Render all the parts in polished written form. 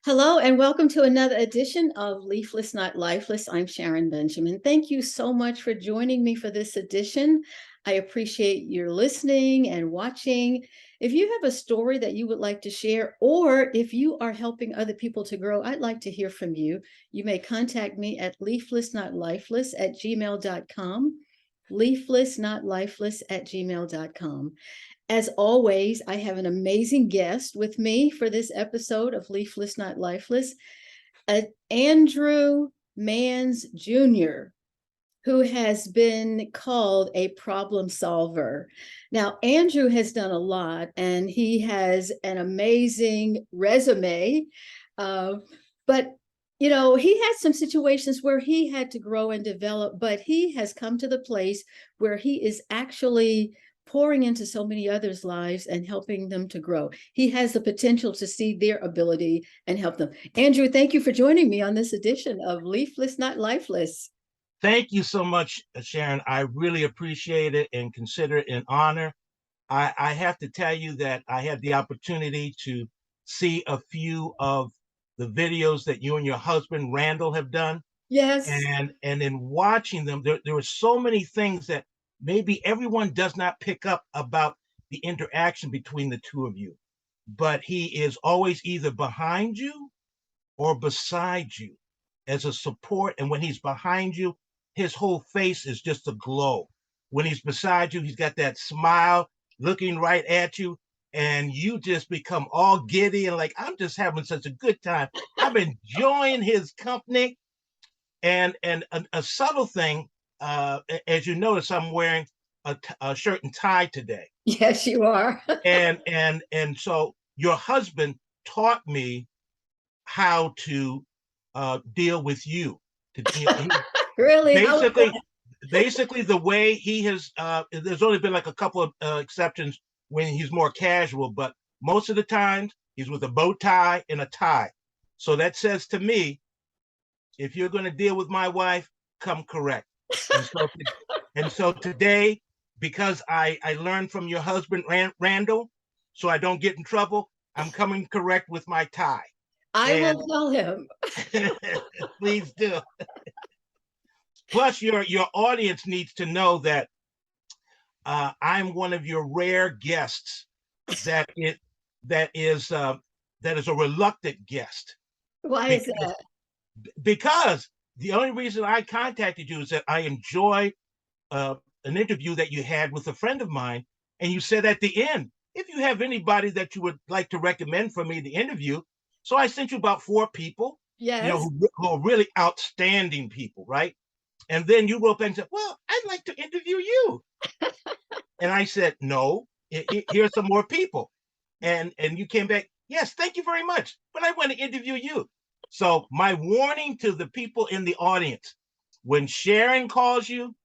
Hello and welcome to another edition of Leafless, Not Lifeless. I'm Sharon Benjamin. Thank you so much for joining me for this edition. I appreciate your listening and watching. If you have a story that you would like to share, or if you are helping other people to grow, I'd like to hear from you. You may contact me at leaflessnotlifeless@gmail.com. Leaflessnotlifeless@gmail.com. As always, I have an amazing guest with me for this episode of Leafless, Not Lifeless, Andrew Mans Jr., who has been called a problem solver. Now, Andrew has done a lot, and he has an amazing resume, but he had some situations where he had to grow and develop, but he has come to the place where he is actually pouring into so many others' lives and helping them to grow. He has the potential to see their ability and help them. Andrew, thank you for joining me on this edition of Leafless, Not Lifeless. Thank you so much, Sharon. I really appreciate it and consider it an honor. I have to tell you that I had the opportunity to see a few of the videos that you and your husband, Randall, have done. Yes. And in watching them, there were so many things that maybe everyone does not pick up about the interaction between the two of you. But he is always either behind you or beside you as a support. And when he's behind you, his whole face is just a glow. When he's beside you, he's got that smile looking right at you, and you just become all giddy and like, I'm just having such a good time. I'm enjoying his company. And a subtle thing, as you notice, I'm wearing a shirt and tie today. Yes, you are. And so your husband taught me how to deal with you. Really? Basically, the way he has, there's only been like a couple of exceptions when he's more casual, but most of the times he's with a bow tie and a tie. So that says to me, if you're going to deal with my wife, come correct. And so today, because I learned from your husband, Randall, so I don't get in trouble, I'm coming correct with my tie. I will tell him. Please do. Plus, your audience needs to know that I'm one of your rare guests that is a reluctant guest. Why is that? Because the only reason I contacted you is that I enjoyed an interview that you had with a friend of mine, and you said at the end, if you have anybody that you would like to recommend for me to interview. So I sent you about 4 people, Yes. who are really outstanding people, right? And then you wrote back and said, well, I'd like to interview you. And I said, no, here's some more people. And you came back, yes, thank you very much, but I want to interview you. So my warning to the people in the audience, when Sharon calls you,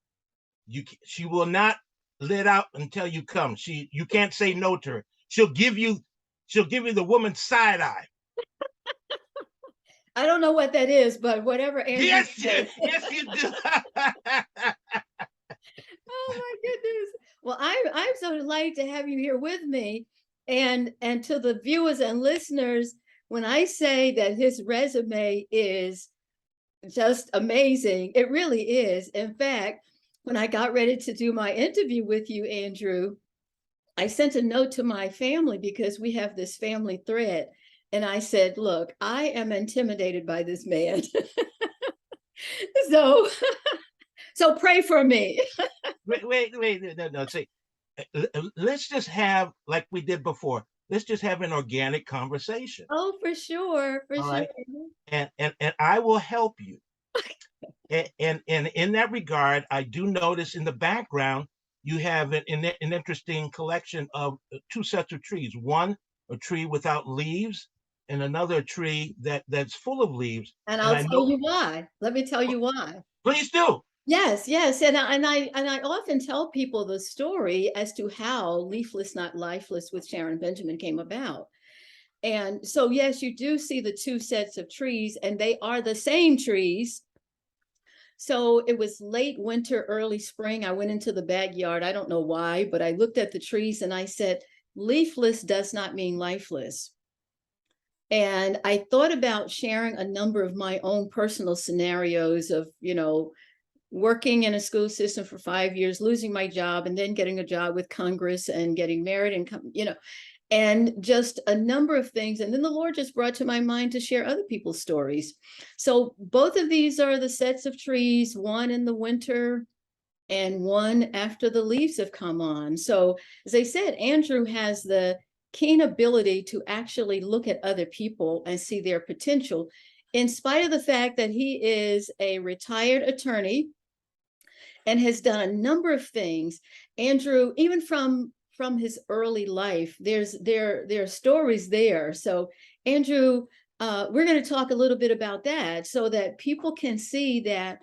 she will not let out until you come. You can't say no to her. She'll give you the woman's side eye. I don't know what that is, but whatever Andrew Yes, says. yes, you do. Oh my goodness. Well, I'm so delighted to have you here with me. And to the viewers and listeners, when I say that his resume is just amazing, it really is. In fact, when I got ready to do my interview with you, Andrew, I sent a note to my family because we have this family thread. And I said, look, I am intimidated by this man. So pray for me. Wait, no. See, let's just have, like we did before, let's just have an organic conversation. Oh, for sure. For All sure. right. And I will help you. And in that regard, I do notice in the background, you have an interesting collection of 2 sets of trees. One, a tree without leaves, and another tree that's full of leaves. And I'll tell you why. Let me tell you why. Please do. Yes, yes. And I often tell people the story as to how Leafless, Not Lifeless with Sharon Benjamin came about. And so, yes, you do see the 2 sets of trees, and they are the same trees. So it was late winter, early spring. I went into the backyard. I don't know why, but I looked at the trees and I said, leafless does not mean lifeless. And I thought about sharing a number of my own personal scenarios of, working in a school system for 5 years, losing my job, and then getting a job with Congress and getting married and just a number of things. And then the Lord just brought to my mind to share other people's stories. So both of these are the sets of trees, one in the winter and one after the leaves have come on. So as I said, Andrew has the keen ability to actually look at other people and see their potential, in spite of the fact that he is a retired attorney and has done a number of things. Andrew, even from his early life, there are stories there. So Andrew, we're going to talk a little bit about that so that people can see that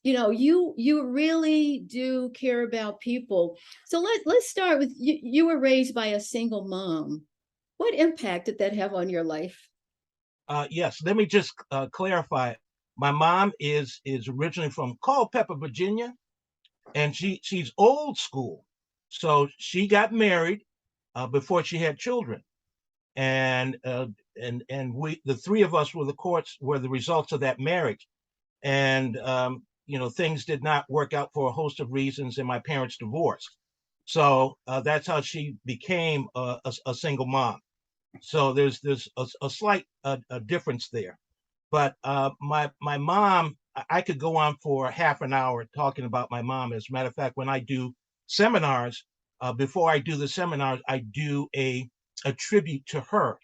you really do care about people. So let's start with you. You were raised by a single mom. What impact did that have on your life? Yes, let me just clarify. My mom is originally from Culpeper, Virginia, and she's old school. So she got married before she had children, and we, the three of us, were the results of that marriage. And things did not work out for a host of reasons, and my parents divorced. So that's how she became a single mom. So there's a slight a difference there. But my mom, I could go on for half an hour talking about my mom. As a matter of fact, when I do seminars, before I do the seminars, I do a tribute to her,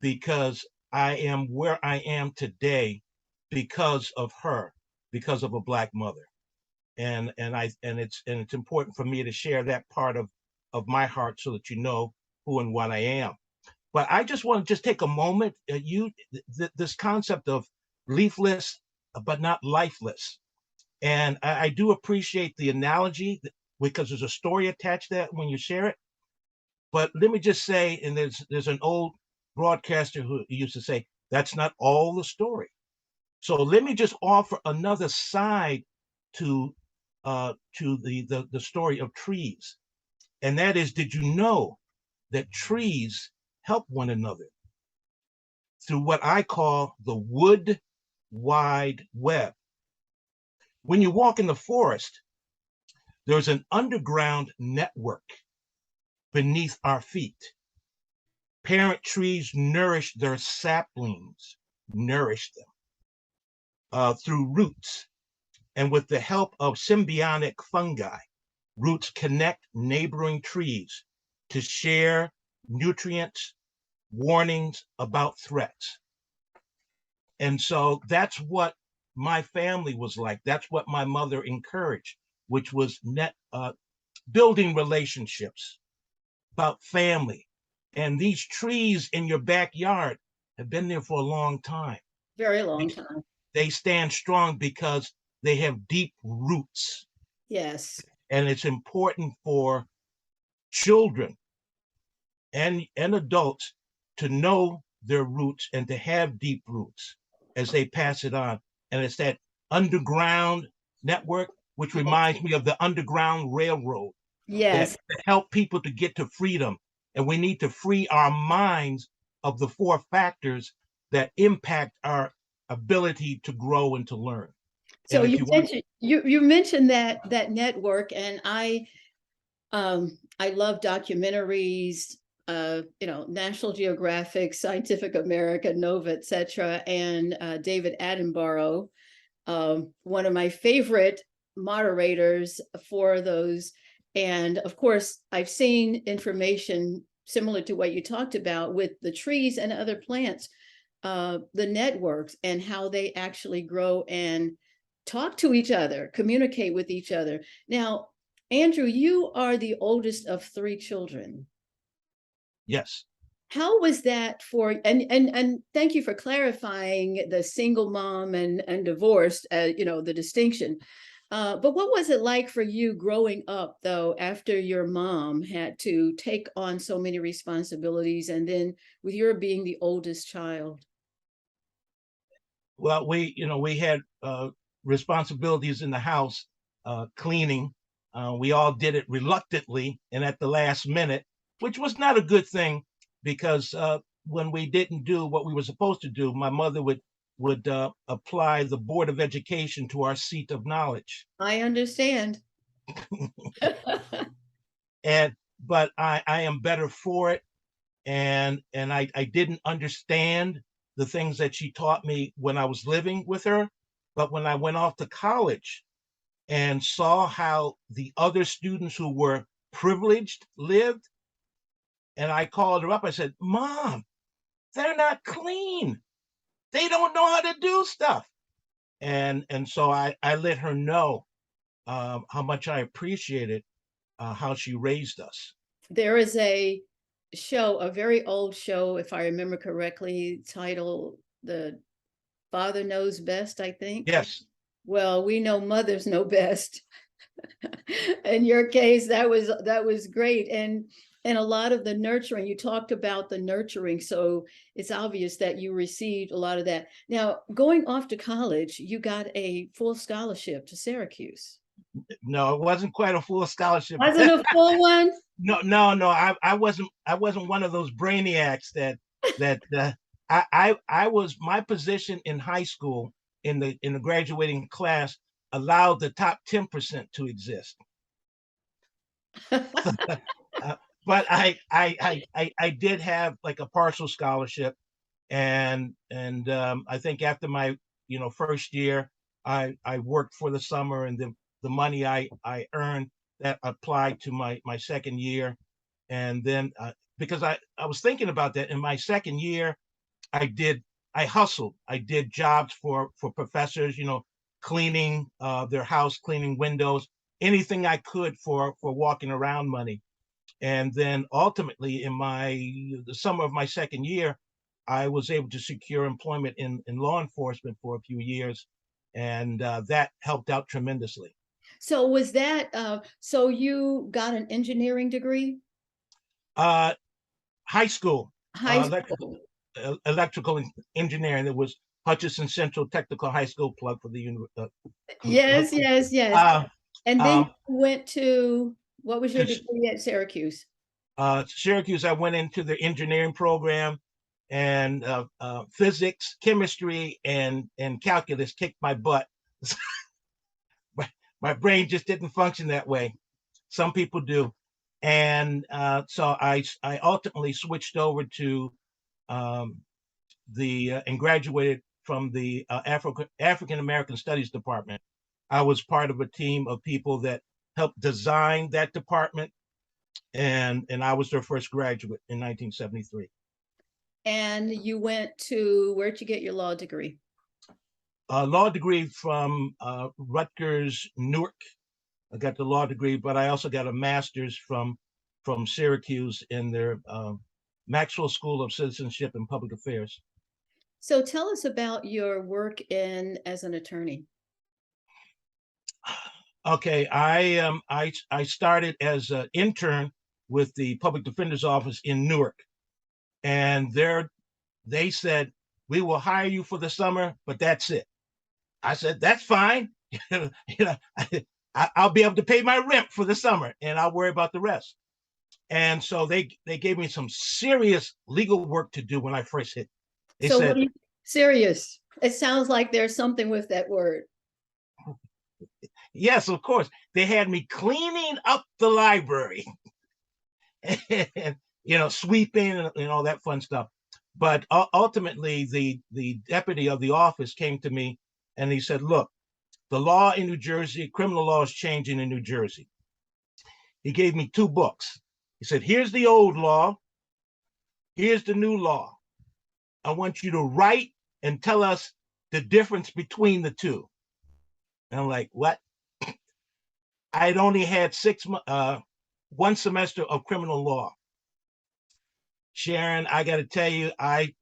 because I am where I am today because of her, because of a Black mother. And it's important for me to share that part of my heart so that you know who and what I am. But I just want to just take a moment. This concept of leafless, but not lifeless, and I do appreciate the analogy because there's a story attached to that when you share it. But let me just say, and there's an old broadcaster who used to say, that's not all the story. So let me just offer another side to the story of trees, and that is, did you know that trees help one another through what I call the wood wide web? When you walk in the forest, there's an underground network beneath our feet. Parent trees nourish their saplings, nourish them through roots. And with the help of symbiotic fungi, roots connect neighboring trees to share nutrients, warnings about threats. And so that's what my family was like. That's what my mother encouraged, which was building relationships, about family. And these trees in your backyard have been there for a long time. Very long time. They stand strong because they have deep roots. Yes. And it's important for children and adults to know their roots and to have deep roots as they pass it on. And it's that underground network, which reminds me of the Underground Railroad, that Yes. help people to get to freedom. And we need to free our minds of the four factors that impact our ability to grow and to learn. So And if you you want, mentioned you mentioned that network, and I love documentaries, National Geographic, Scientific American, Nova, etc., and David Attenborough, one of my favorite moderators for those. And of course, I've seen information similar to what you talked about with the trees and other plants, the networks and how they actually grow and talk to each other, communicate with each other. Now, Andrew, you are the oldest of three children. yes. How was that for, and thank you for clarifying the single mom and divorced, the distinction. But what was it like for you growing up, though, after your mom had to take on so many responsibilities, and then with your being the oldest child? Well, we had responsibilities in the house, cleaning. We all did it reluctantly and at the last minute, which was not a good thing because when we didn't do what we were supposed to do, my mother would apply the Board of Education to our seat of knowledge. I understand. And but I am better for it. And I didn't understand the things that she taught me when I was living with her. But when I went off to college and saw how the other students who were privileged lived, and I called her up, I said, Mom, they're not clean. They don't know how to do stuff. And so I let her know how much I appreciated how she raised us. There is a show, a very old show, if I remember correctly, titled The Father Knows Best, I think. Yes. Well, we know mothers know best. In your case, that was great. And a lot of the nurturing, you talked about the nurturing, so it's obvious that you received a lot of that. Now, going off to college, you got a full scholarship to Syracuse. No, it wasn't quite a full scholarship. Wasn't a full one? No. I wasn't one of those brainiacs I was, my position in high school in the graduating class allowed the top 10% to exist. But I did have like a partial scholarship, and I think after my first year, I worked for the summer, and the money I earned that applied to my second year. And then because I was thinking about that in my second year, I hustled. I did jobs for professors, cleaning their house, cleaning windows, anything I could for walking around money. And then ultimately in the summer of my second year, I was able to secure employment in law enforcement for a few years. And that helped out tremendously. So was that, so you got an engineering degree? High school. High school. Electrical engineering. It was Hutchinson Central Technical High School, plug for the Yes. And then you went to, what was your degree at Syracuse? Syracuse, I went into the engineering program, and physics, chemistry, and calculus kicked my butt. My brain just didn't function that way. Some people do. And so I ultimately switched over to and graduated from the African American Studies Department. I was part of a team of people that helped design that department, and I was their first graduate in 1973. And you went to, where'd you get your law degree? Law degree from Rutgers, Newark. I got the law degree, but I also got a master's from Syracuse in their Maxwell School of Citizenship and Public Affairs. So tell us about your work as an attorney. Okay, I started as an intern with the Public Defender's Office in Newark, and they said, we will hire you for the summer, but that's it. I said, that's fine. I'll be able to pay my rent for the summer, and I'll worry about the rest. And so they gave me some serious legal work to do when I first hit. They said, serious? It sounds like there's something with that word. Yes, of course. They had me cleaning up the library and sweeping and all that fun stuff. But ultimately, the deputy of the office came to me and he said, look, the law in New Jersey, criminal law is changing in New Jersey. He gave me 2 books. He said, here's the old law. Here's the new law. I want you to write and tell us the difference between the two. And I'm like, what? I'd only had 1 semester of criminal law. Sharon, I got to tell you, I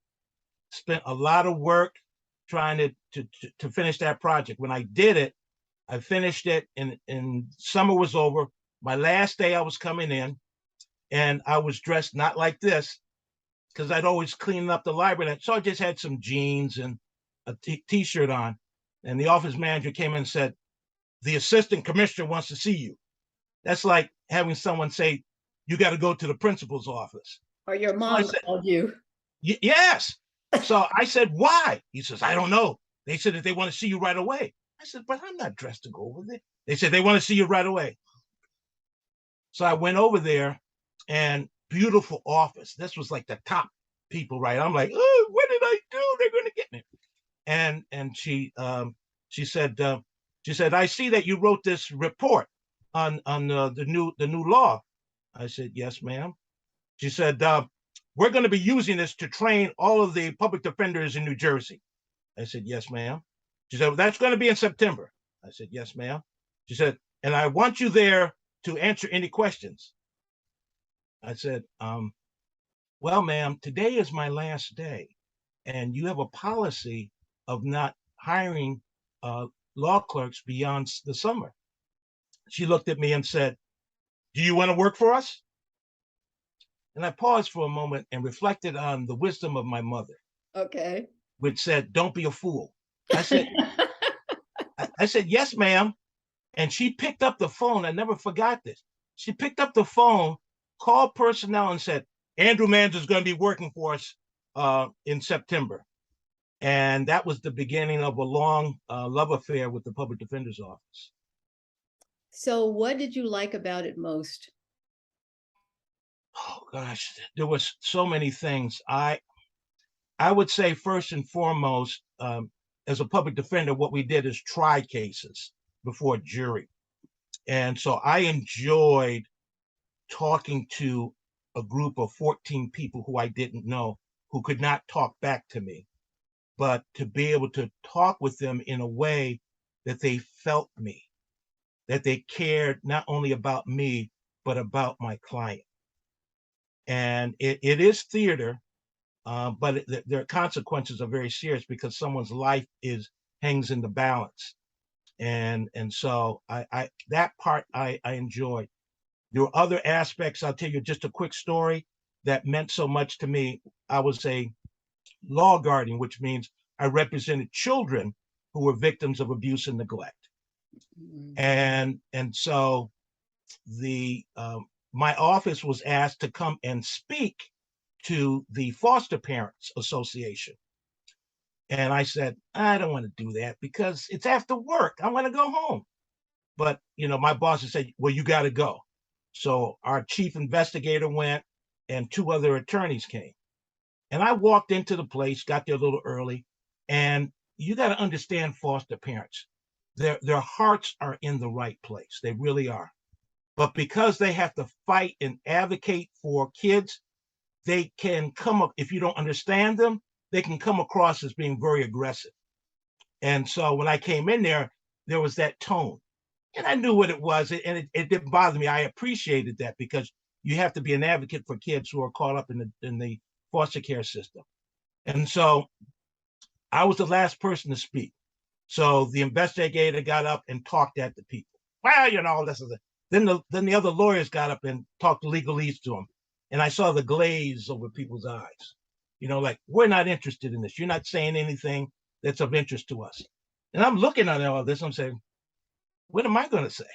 spent a lot of work trying to finish that project. When I did it, I finished it, and summer was over. My last day I was coming in, and I was dressed not like this, because I'd always clean up the library. So I just had some jeans and a t-shirt on. And the office manager came in and said, the assistant commissioner wants to see you. That's like having someone say, you got to go to the principal's office. Or your mom called you. Yes. So I said, why? He says, I don't know. They said that they want to see you right away. I said, but I'm not dressed to go over there. They said they want to see you right away. So I went over there, and beautiful office. This was like the top people, right? I'm like, oh, what did I do? They're going to get me. And she said, I see that you wrote this report on the new law. I said, yes, ma'am. She said, we're going to be using this to train all of the public defenders in New Jersey. I said, yes, ma'am. She said, well, that's going to be in September. I said, yes, ma'am. She said, and I want you there to answer any questions. I said, well, ma'am, today is my last day, and you have a policy of not hiring law clerks beyond the summer. She looked at me and said, do you want to work for us? And I paused for a moment and reflected on the wisdom of my mother. Okay. Which said, don't be a fool. I said, I said, yes, ma'am. And she picked up the phone. I never forgot this. She picked up the phone, called personnel, and said, Andrew Mans is going to be working for us in September. And that was the beginning of a long love affair with the public defender's office. So what did you like about it most? Oh, gosh, there was so many things. I would say first and foremost, as a public defender, what we did is try cases before a jury. And so I enjoyed talking to a group of 14 people who I didn't know, who could not talk back to me, but to be able to talk with them in a way that they felt me, that they cared not only about me, but about my client. And it is theater, but their consequences are very serious because someone's life hangs in the balance. And so I that part I enjoyed. There were other aspects. I'll tell you just a quick story that meant so much to me. I was a law guardian, which means I represented children who were victims of abuse and neglect. And so my office was asked to come and speak to the Foster Parents Association. And I said, I don't want to do that because it's after work. I want to go home. But, my boss said, well, you got to go. So our chief investigator went and two other attorneys came. And I walked into the place, got there a little early. And you got to understand foster parents. Their hearts are in the right place. They really are. But because they have to fight and advocate for kids, they can come up, if you don't understand them, they can come across as being very aggressive. And so when I came in there was that tone. And I knew what it was, and it didn't bother me. I appreciated that because you have to be an advocate for kids who are caught up in the foster care system. And so I was the last person to speak. So the investigator got up and talked at the people. Well, this is it. Then the other lawyers got up and talked legalese to them. And I saw the glaze over people's eyes. Like, we're not interested in this. You're not saying anything that's of interest to us. And I'm looking at all this. I'm saying, what am I going to say?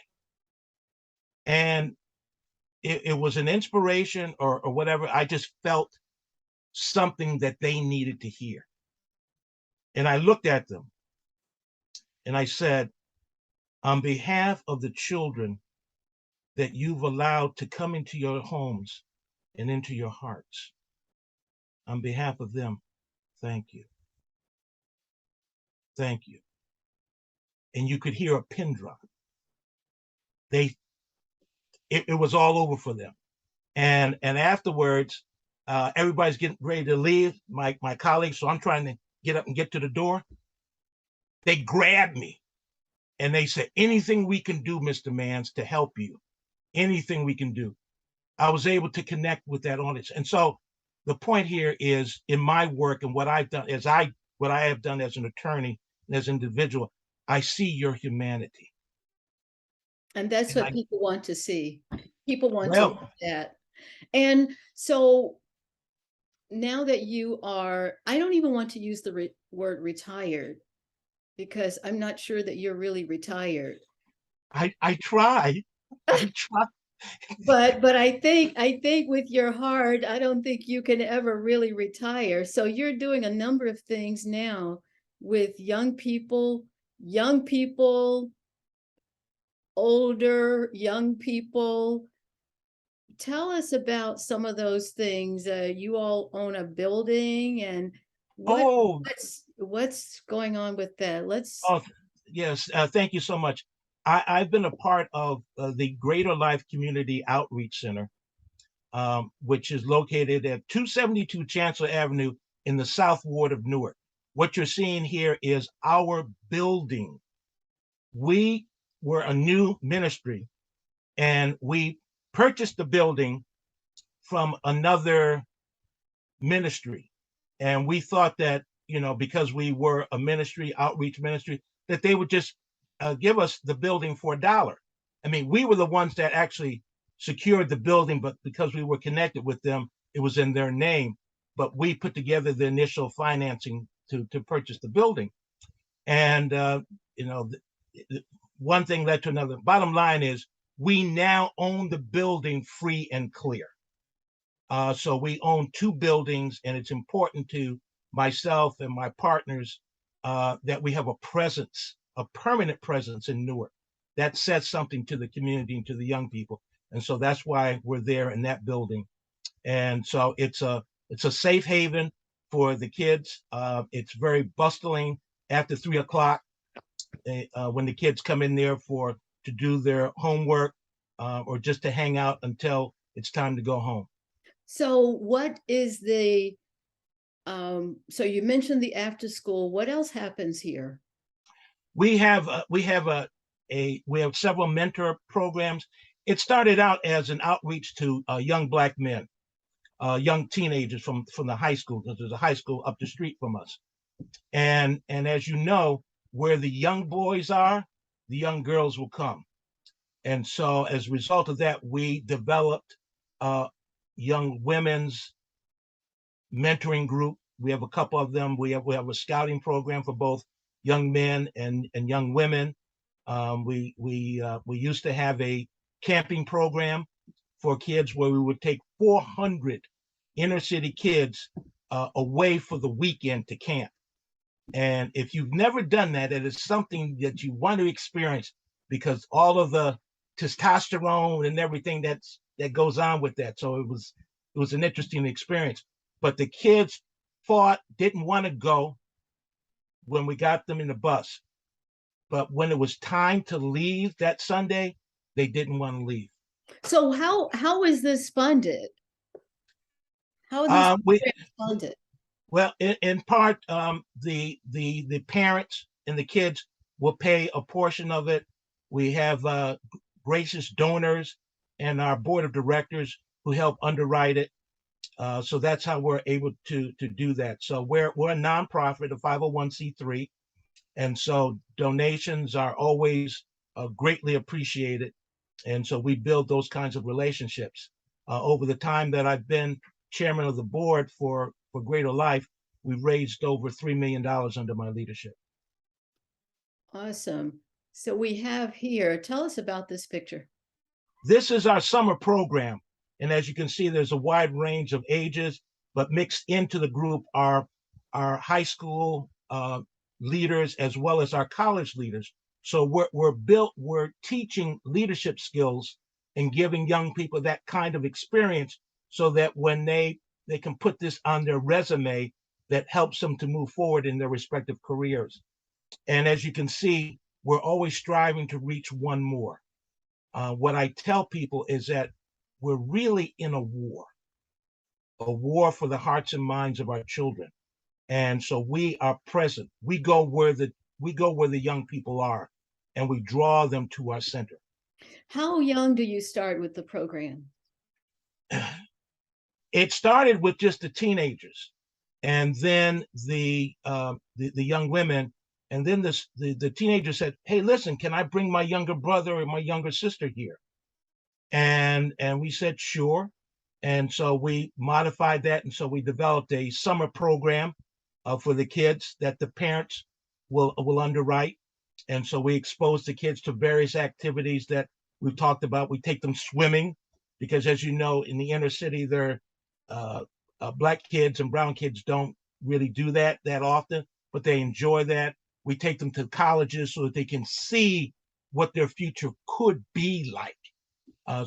And it was an inspiration or whatever. I just felt something that they needed to hear. And I looked at them and I said, on behalf of the children that you've allowed to come into your homes and into your hearts, on behalf of them, thank you. Thank you. And you could hear a pin drop. It was all over for them. And afterwards, everybody's getting ready to leave, my colleagues. So I'm trying to get up and get to the door. They grabbed me and they said, anything we can do, Mr. Mans, to help you, anything we can do. I was able to connect with that audience. And so the point here is, in my work and what I've done, what I have done as an attorney and as an individual, I see your humanity. And that's what people want to see. People want to look at. And so now that you are, I don't even want to use the word retired, because I'm not sure that you're really retired. I try. But I think with your heart, I don't think you can ever really retire. So you're doing a number of things now with young people, older young people. Tell us about some of those things. You all own a building, and what Oh, what's going on with that? Let's. oh, yes. Thank you so much. I've been a part of the Greater Life Community Outreach Center, which is located at 272 Chancellor Avenue in the South Ward of Newark. What you're seeing here is our building. We were a new ministry, and we purchased the building from another ministry. And we thought that, because we were a ministry, outreach ministry, that they would just give us the building for $1. I mean, we were the ones that actually secured the building, but because we were connected with them, it was in their name. But we put together the initial financing to purchase the building. And, one thing led to another. Bottom line is we now own the building free and clear. So we own two buildings, and it's important to myself and my partners that we have a presence, a permanent presence in Newark. That says something to the community and to the young people. And so that's why we're there in that building. And so it's a safe haven for the kids. It's very bustling after 3 o'clock when the kids come in there to do their homework or just to hang out until it's time to go home. So what is so you mentioned the after school. What else happens here? We have several mentor programs. It started out as an outreach to young Black men, young teenagers from the high school, because there's a high school up the street from us. And as you know, where the young boys are, the young girls will come. And so as a result of that, we developed young women's mentoring group. We have a couple of them. We have a scouting program for both young men and young women. We used to have a camping program for kids where we would take 400 inner city kids away for the weekend to camp. And if you've never done that, it is something that you want to experience, because all of the testosterone and everything that goes on with that. So it was an interesting experience. But the kids didn't want to go when we got them in the bus. But when it was time to leave that Sunday, they didn't want to leave. So how is this funded? How is this We funded? Well, in part, the parents and the kids will pay a portion of it. We have gracious donors and our board of directors who help underwrite it. So that's how we're able to do that. So we're a nonprofit, a 501c3, and so donations are always greatly appreciated. And so we build those kinds of relationships. Over the time that I've been chairman of the board for Greater Life, we've raised over $3 million under my leadership. Awesome. So we have here, tell us about this picture. This is our summer program. And as you can see, there's a wide range of ages, but mixed into the group are our high school leaders as well as our college leaders. So we're teaching leadership skills and giving young people that kind of experience so that when they can put this on their resume, that helps them to move forward in their respective careers. And as you can see, we're always striving to reach one more. What I tell people is that we're really in a war for the hearts and minds of our children. And so we are present. We go where the young people are, and we draw them to our center. How young do you start with the program? It started with just the teenagers, and then the young women, and then the teenager said, "Hey, listen, can I bring my younger brother or my younger sister here?" And we said, "Sure." And so we modified that, and so we developed a summer program for the kids that the parents will underwrite. And so we expose the kids to various activities that We've talked about, we take them swimming because, as you know, in the inner city, there black kids and brown kids don't really do that often, but they enjoy that. We take them to colleges so that they can see what their future could be like.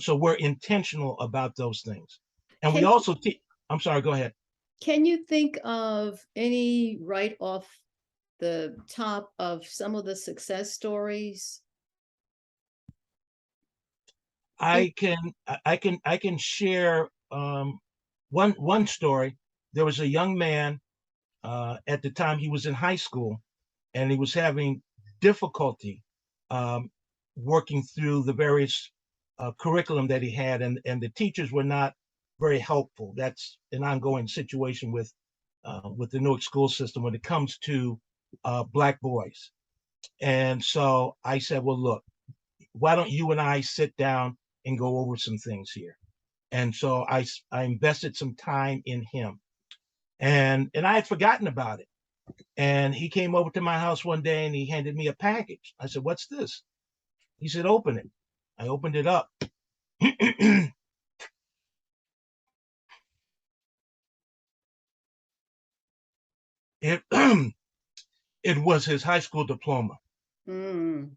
So we're intentional about those things. And we Can also teach, I'm sorry, go ahead. can you think of any right off the top of some of the success stories? I can share one story. There was a young man at the time he was in high school, and he was having difficulty um, working through the various curriculum that he had, and the teachers were not very helpful. That's an ongoing situation with the Newark school system when it comes to black boys. And so I said, well, look, why don't you and I sit down and go over some things here? And so I invested some time in him, and I had forgotten about it. And he came over to my house one day and he handed me a package. I said, what's this? He said, open it. I opened it up. it it was his high school diploma. Mm,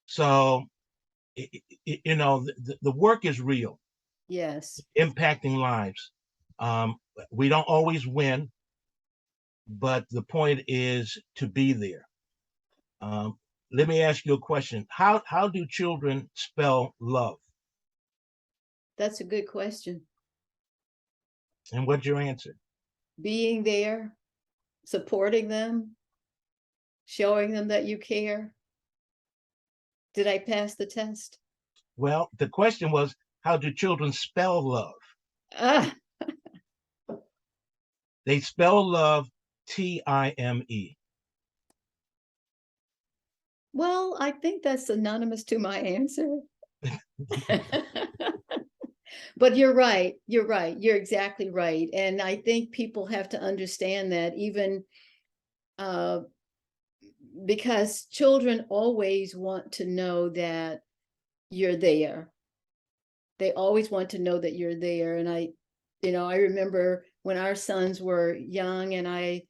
So the work is real, yes. impacting lives. We don't always win, but the point is to be there. Um, Let me ask you a question. How do children spell love? That's a good question. And what's your answer? Being there, supporting them, showing them that you care. Did I pass the test? Well, the question was, how do children spell love? Ah, They spell love Time. well, I think that's synonymous to my answer. But you're right. You're right. You're exactly right. And I think people have to understand that even uh, because children always want to know that you're there. They always want to know that you're there. And I remember when our sons were young and I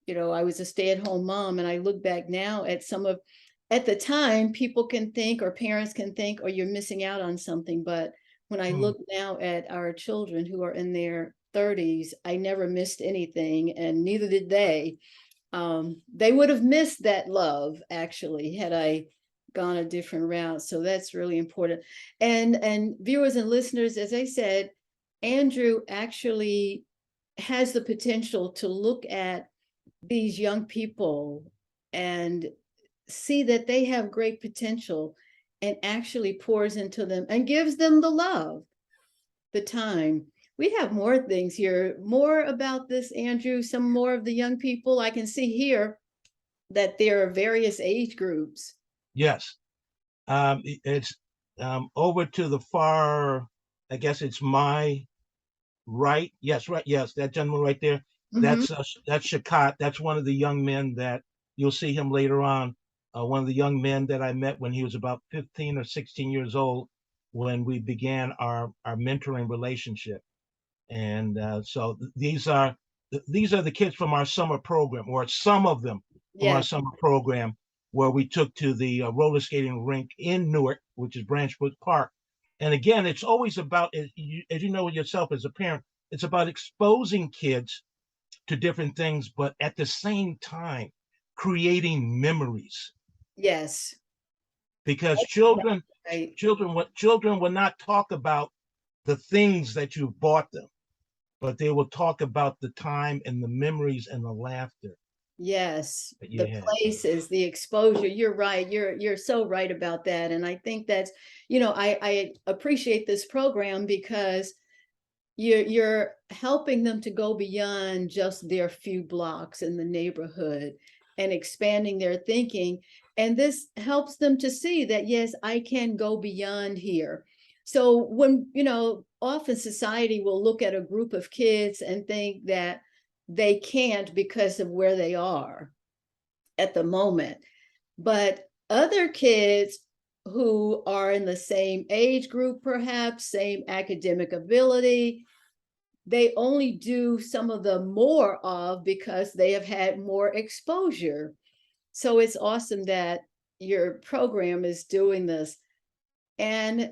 was a stay-at-home mom, and I look back now at at the time, people can think, or parents can think, or you're missing out on something. But when I look now at our children who are in their 30s, I never missed anything, and neither did they. They would have missed that love, actually, had I gone a different route. So that's really important. And viewers and listeners, as I said, Andrew actually has the potential to look at these young people and see that they have great potential, and actually pours into them and gives them the love, the time. We have more things here, more about this, Andrew, some more of the young people. I can see here that there are various age groups. Yes. It's over to the far, I guess it's my right. Yes, right. Yes, that gentleman right there. Mhm. That's Shakat. That's one of the young men that you'll see him later on. One of the young men that I met when he was about 15 or 16 years old, when we began our mentoring relationship. And so these are the kids from our summer program, or some of them from our Yes, summer program, where we took to the roller skating rink in Newark, which is Branchwood Park. And again, it's always about, as you know yourself as a parent, it's about exposing kids to different things, but at the same time, creating memories. yes. Because Right. children will not talk about the things that you've bought them, but they will talk about the time and the memories and the laughter Yes, that the you had. places, the exposure. You're right. You're so right about that. And I think that's, I appreciate this program because you're helping them to go beyond just their few blocks in the neighborhood and expanding their thinking. And this helps them to see that, yes, I can go beyond here. So when, often society will look at a group of kids and think that they can't because of where they are at the moment. But other kids who are in the same age group, perhaps, same academic ability. They only do some of the more of because they have had more exposure. So it's awesome that your program is doing this. And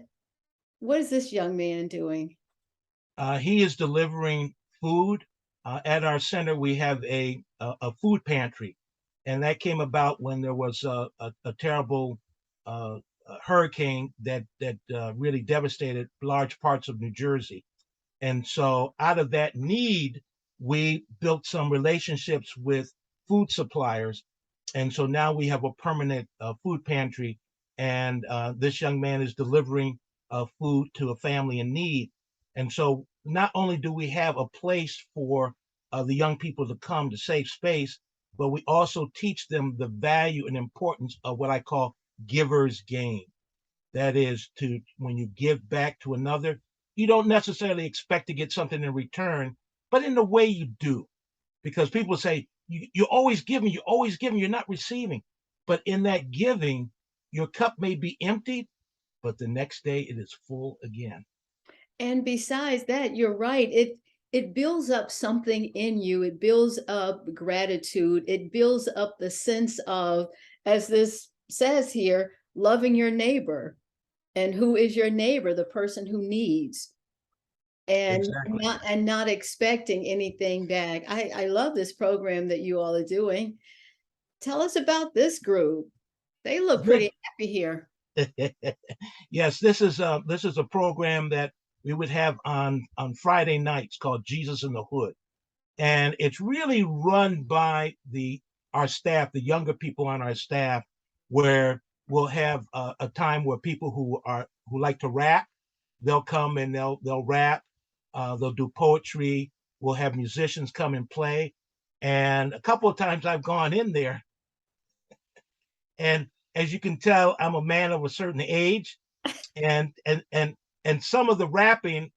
what is this young man doing? He is delivering food. At our center, we have a food pantry, and that came about when there was a terrible uh, hurricane that really devastated large parts of New Jersey. And so, out of that need, we built some relationships with food suppliers. And so now we have a permanent food pantry, and this young man is delivering food to a family in need. And so, not only do we have a place for the young people to come to save space, but we also teach them the value and importance of what I call giver's gain. That is, to when you give back to another, you don't necessarily expect to get something in return, but in the way you do, because people say you're always giving, you're not receiving. But in that giving, your cup may be emptied, but the next day it is full again. And besides that, you're right. It builds up something in you. It builds up gratitude. It builds up the sense of, as this says here, loving your neighbor. And who is your neighbor? The person who needs. And Exactly. not expecting anything back. I love this program that you all are doing. Tell us about this group. They look This, pretty happy here. yes, this is a program that we would have on Friday nights called Jesus in the Hood, and it's really run by the our staff, the younger people on our staff, where we'll have a time where people who like to rap, they'll come and they'll rap, they'll do poetry. We'll have musicians come and play, and a couple of times I've gone in there, and as you can tell, I'm a man of a certain age, and some of the rapping,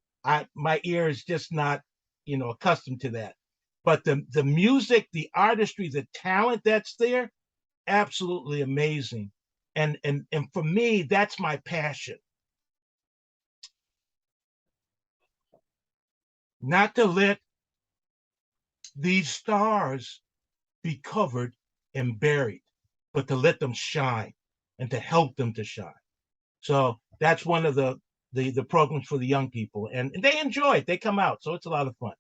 my ear is just not accustomed to that. But the music, the artistry, the talent that's there, absolutely amazing. And for me, that's my passion. Not to let these stars be covered and buried, but to let them shine and to help them to shine. So that's one of the programs for the young people, and they enjoy it. They come out, so it's a lot of fun.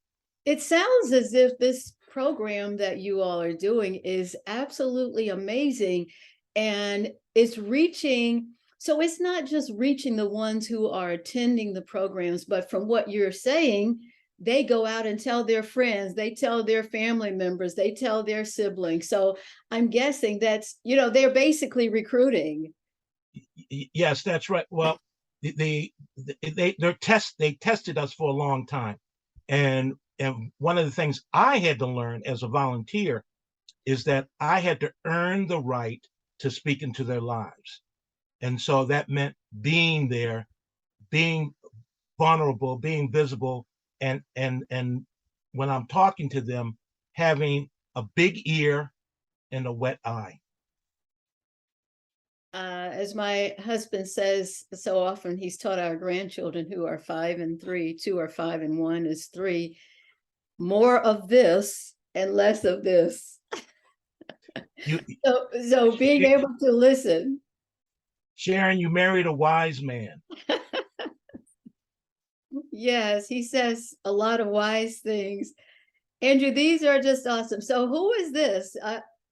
It sounds as if this program that you all are doing is absolutely amazing and it's reaching. So it's not just reaching the ones who are attending the programs, but from what you're saying, they go out and tell their friends, they tell their family members, they tell their siblings. So I'm guessing that's, they're basically recruiting. Yes, that's right. Well, they tested us for a long time, and one of the things I had to learn as a volunteer is that I had to earn the right to speak into their lives, and so that meant being there, being vulnerable, being visible, and when I'm talking to them, having a big ear and a wet eye. As my husband says so often, he's taught our grandchildren who are 5 and 3, 2 are 5 and 1 is 3, more of this and less of this. You, So being able to listen. Sharon, you married a wise man. Yes, he says a lot of wise things. Andrew, these are just awesome. So who is this?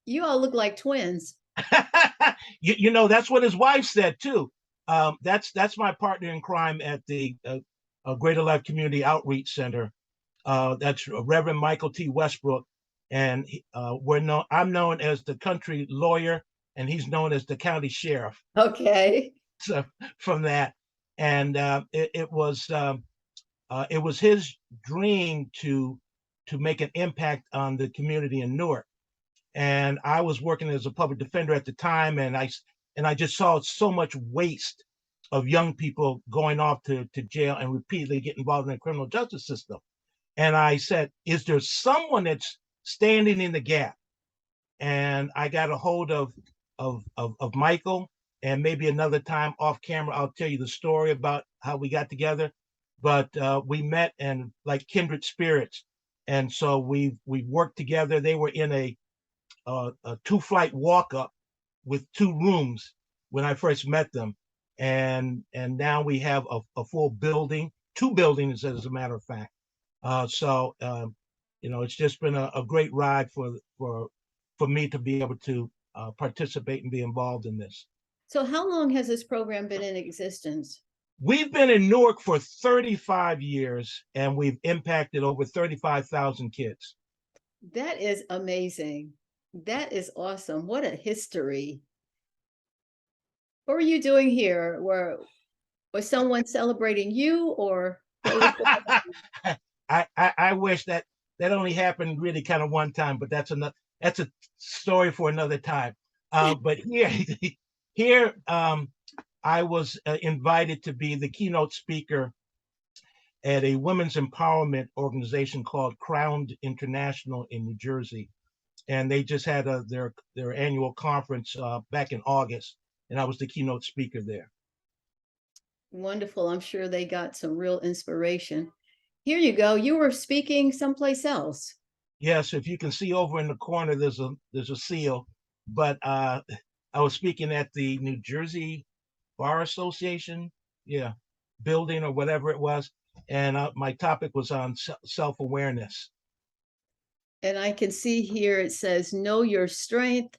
You all look like twins. That's what his wife said too. That's my partner in crime at the Greater Life Community Outreach Center. That's Reverend Michael T. Westbrook, and I'm known as the country lawyer, and he's known as the county sheriff. Okay. So from that, and it was his dream to make an impact on the community in Newark. And I was working as a public defender at the time, and I just saw so much waste of young people going off to jail and repeatedly get involved in the criminal justice system. And I said, is there someone that's standing in the gap? And I got a hold of Michael, and maybe another time off camera, I'll tell you the story about how we got together. But we met and like kindred spirits, and so we worked together. They were in a two-flight walk-up with two rooms when I first met them, and now we have a full building, two buildings as a matter of fact. It's just been a great ride for me to be able to participate and be involved in this. So how long has this program been in existence? We've been in Newark for 35 years, and we've impacted over 35,000 kids. That is amazing. That is awesome. What a history. What were you doing here? Was someone celebrating you, or I wish that only happened really kind of one time, but that's a story for another time. But here I was invited to be the keynote speaker at a women's empowerment organization called Crowned International in New Jersey, and they just had their annual conference back in August, and I was the keynote speaker there. Wonderful. I'm sure they got some real inspiration. Here you go. You were speaking someplace else. Yes, if you can see over in the corner, there's a seal, but I was speaking at the New Jersey Bar Association, building or whatever it was, and my topic was on self-awareness. And I can see here it says, know your strengths,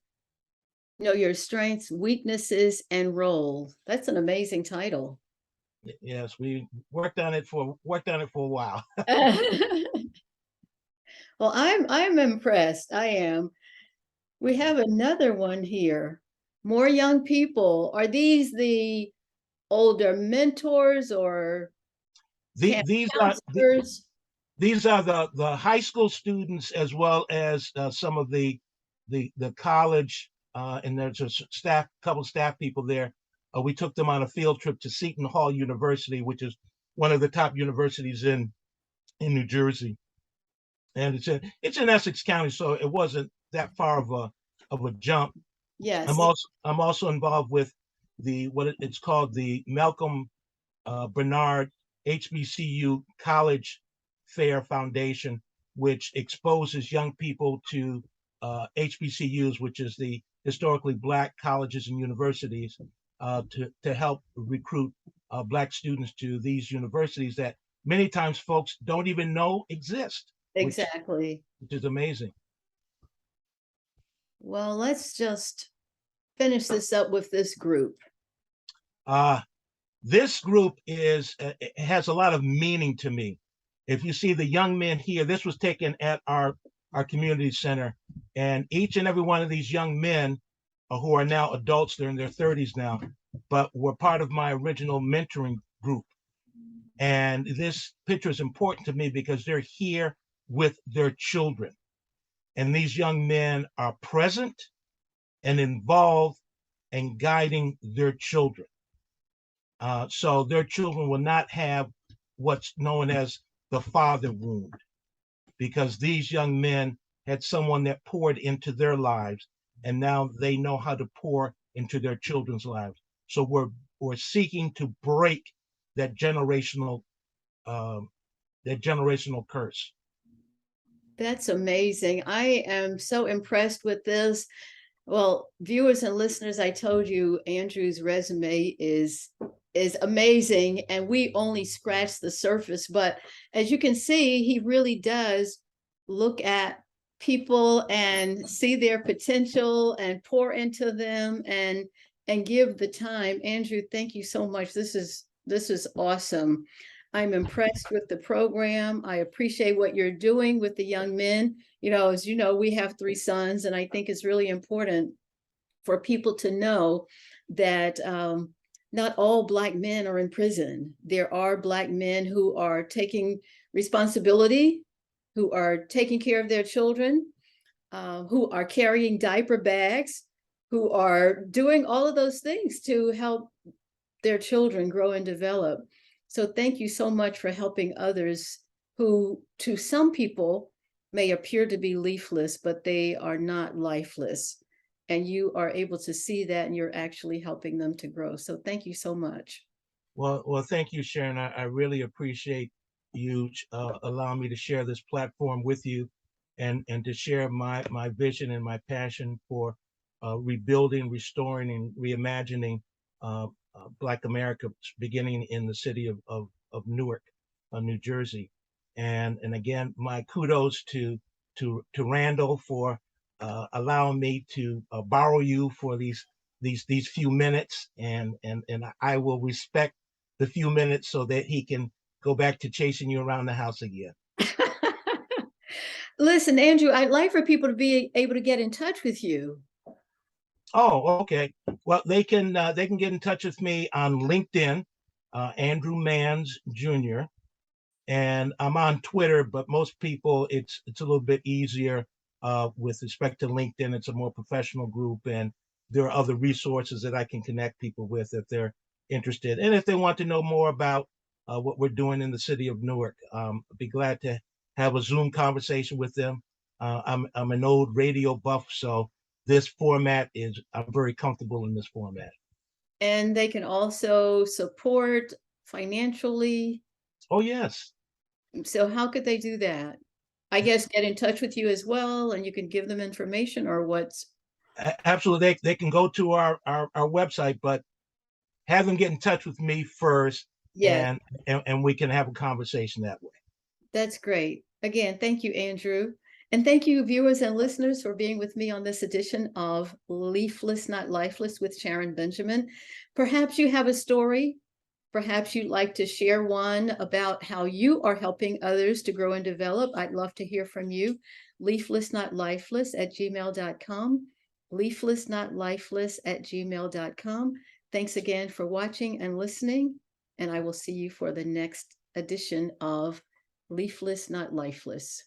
weaknesses, and role. That's an amazing title. Yes, we worked on it for a while. Well, I'm impressed. I am. We have another one here. More young people. Are these the older mentors or These are the high school students, as well as some of the college, and there's a couple staff people there. We took them on a field trip to Seton Hall University, which is one of the top universities in New Jersey, and it's in Essex County, so it wasn't that far of a jump. Yes. I'm also involved with it's called the Malcolm Bernard HBCU College Fair Foundation, which exposes young people to HBCUs, which is the historically Black colleges and universities, to help recruit Black students to these universities that many times folks don't even know exist. Exactly. Which is amazing. Well, let's just finish this up with this group. This group has a lot of meaning to me. If you see the young men here, this was taken at our community center, and each and every one of these young men who are now adults, they're in their 30s now, but were part of my original mentoring group. And this picture is important to me because they're here with their children. And these young men are present and involved and guiding their children. So their children will not have what's known as the father wound, because these young men had someone that poured into their lives, and now they know how to pour into their children's lives. So we're seeking to break that generational curse. That's amazing. I am so impressed with this. Well, viewers and listeners, I told you Andrew's resume is amazing, and we only scratched the surface. But as you can see, he really does look at people and see their potential and pour into them and give the time. Andrew, thank you so much. This is awesome. I'm impressed with the program. I appreciate what you're doing with the young men. As you know, we have 3 sons, and I think it's really important for people to know that not all Black men are in prison. There are Black men who are taking responsibility, who are taking care of their children, who are carrying diaper bags, who are doing all of those things to help their children grow and develop. So thank you so much for helping others who, to some people, may appear to be leafless, but they are not lifeless. and you are able to see that, and you're actually helping them to grow. So thank you so much. Well, thank you, Sharon. I really appreciate you allowing me to share this platform with you, and to share my vision and my passion for rebuilding, restoring, and reimagining Black America, beginning in the city of Newark, New Jersey. And again, my kudos to Randall for allowing me to borrow you for these few minutes, and I will respect the few minutes so that he can go back to chasing you around the house again. Listen, Andrew, I'd like for people to be able to get in touch with you. Oh, okay. Well, they can get in touch with me on LinkedIn, Andrew Mans Jr. And I'm on Twitter, but most people it's a little bit easier with respect to LinkedIn. It's a more professional group, and there are other resources that I can connect people with if they're interested, and if they want to know more about what we're doing in the city of Newark. I'd be glad to have a Zoom conversation with them. I'm an old radio buff, so this format is I'm very comfortable in this format. And they can also support financially. Oh yes. So how could they do that? I guess get in touch with you as well, and you can give them information, or what's. Absolutely, they can go to our website, but have them get in touch with me first, Yes, and we can have a conversation that way. that's great. Again, thank you, Andrew. And thank you, viewers and listeners, for being with me on this edition of Leafless, Not Lifeless with Sharon Benjamin. Perhaps you have a story. Perhaps you'd like to share one about how you are helping others to grow and develop. I'd love to hear from you. Leaflessnotlifeless@gmail.com. Leaflessnotlifeless@gmail.com. Thanks again for watching and listening, and I will see you for the next edition of Leafless, Not Lifeless.